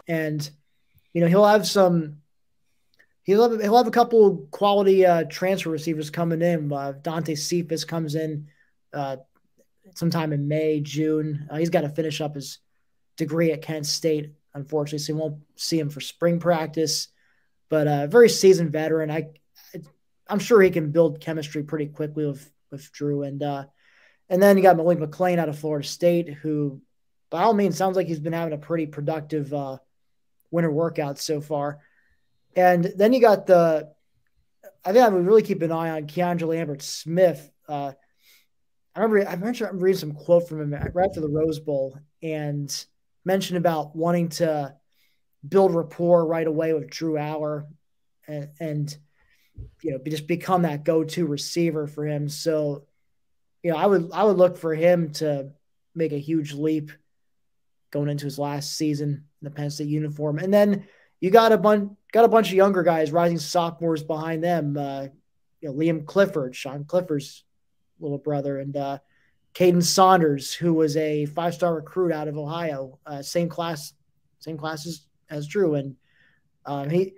And, he'll have a couple quality transfer receivers coming in. Dante Cephas comes in uh, sometime in May, June. He's got to finish up his degree at Kent State, unfortunately, so you won't see him for spring practice. But a very seasoned veteran. I'm sure he can build chemistry pretty quickly with Drew. And then you got Malik McClain out of Florida State, who by all means sounds like he's been having a pretty productive winter workout so far. And then you got I think I would really keep an eye on Keandre Lambert-Smith. I remember reading some quote from him right after the Rose Bowl and mentioned about wanting to build rapport right away with Drew Aller and just become that go-to receiver for him. So, I would look for him to make a huge leap going into his last season in the Penn State uniform. And then you got a bunch of younger guys, rising sophomores behind them. Liam Clifford, Sean Clifford's little brother, and Caden Saunders, who was a 5-star recruit out of Ohio, same class as Drew. And he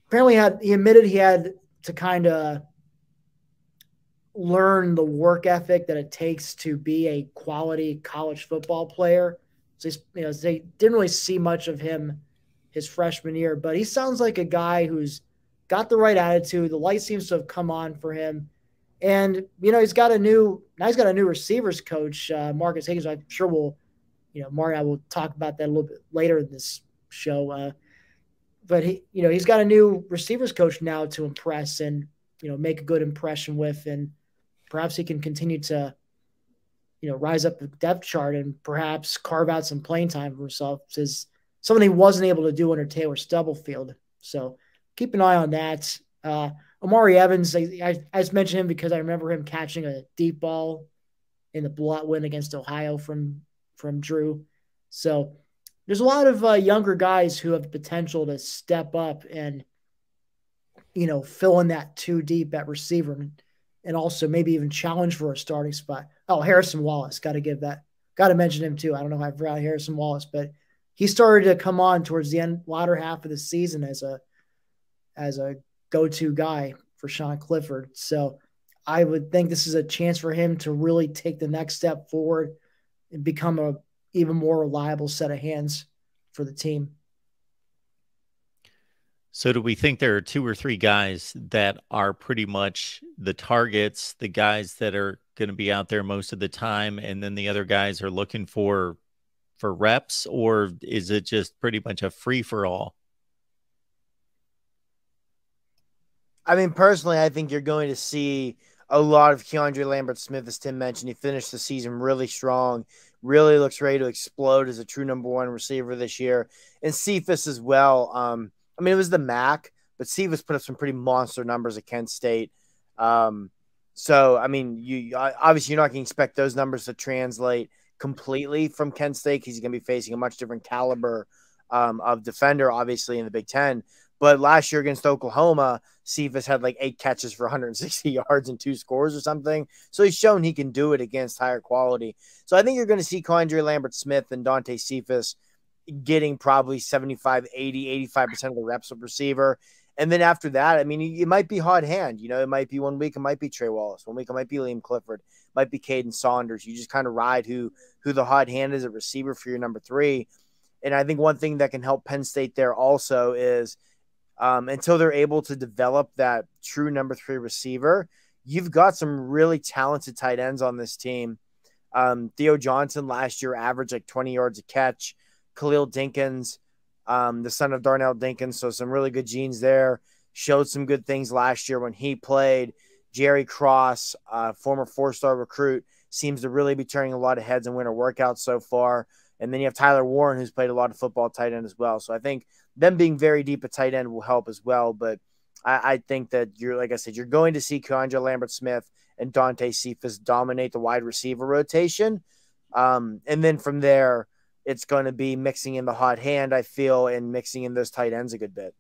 apparently admitted he had to kind of learn the work ethic that it takes to be a quality college football player. So they didn't really see much of him his freshman year, but he sounds like a guy who's got the right attitude. The light seems to have come on for him. And, he's got a new receivers coach, Marcus Higgins. I'm sure Mario and I will talk about that a little bit later in this show. But he's got a new receivers coach now to impress and, make a good impression with, and perhaps he can continue to, rise up the depth chart and perhaps carve out some playing time for himself, as something he wasn't able to do under Taylor Stubblefield. So keep an eye on that. Omari Evans, I just mentioned him because I remember him catching a deep ball in the blowout win against Ohio from Drew. So there's a lot of younger guys who have potential to step up and, fill in that 2 deep at receiver and also maybe even challenge for a starting spot. Oh, Harrison Wallace, got to mention him too. I don't know if I forgot Harrison Wallace, but he started to come on towards the latter half of the season as a go-to guy for Sean Clifford. So I would think this is a chance for him to really take the next step forward and become a even more reliable set of hands for the team. So do we think there are 2 or 3 guys that are pretty much the targets, the guys that are going to be out there most of the time, and then the other guys are looking for reps, or is it just pretty much a free-for-all? I mean, personally, I think you're going to see a lot of Keandre Lambert-Smith, as Tim mentioned. He finished the season really strong, really looks ready to explode as a true number 1 receiver this year. And Cephas as well. I mean, it was the MAC, but Cephas put up some pretty monster numbers at Kent State. So, I mean, obviously you're not going to expect those numbers to translate completely from Kent State because he's going to be facing a much different caliber of defender, obviously, in the Big Ten. But last year against Oklahoma, Cephas had like 8 catches for 160 yards and 2 scores or something. So he's shown he can do it against higher quality. So I think you're going to see Keandre Lambert-Smith and Dante Cephas getting probably 75, 80, 85% of the reps of receiver. And then after that, I mean, it might be hot hand. It might be 1 week, it might be Trey Wallace. 1 week, it might be Liam Clifford. It might be Caden Saunders. You just kind of ride who the hot hand is at receiver for your number 3. And I think one thing that can help Penn State there also is until they're able to develop that true number 3 receiver, you've got some really talented tight ends on this team. Theo Johnson last year averaged like 20 yards a catch. Khalil Dinkins, the son of Darnell Dinkins, so some really good genes there. Showed some good things last year when he played. Jerry Cross, former 4-star recruit, seems to really be turning a lot of heads in winter workouts so far. And then you have Tyler Warren, who's played a lot of football tight end as well. So I think them being very deep at tight end will help as well. But I think that like I said, you're going to see Keandre Lambert-Smith and Dante Cephas dominate the wide receiver rotation. And then from there, it's going to be mixing in the hot hand, I feel, and mixing in those tight ends a good bit.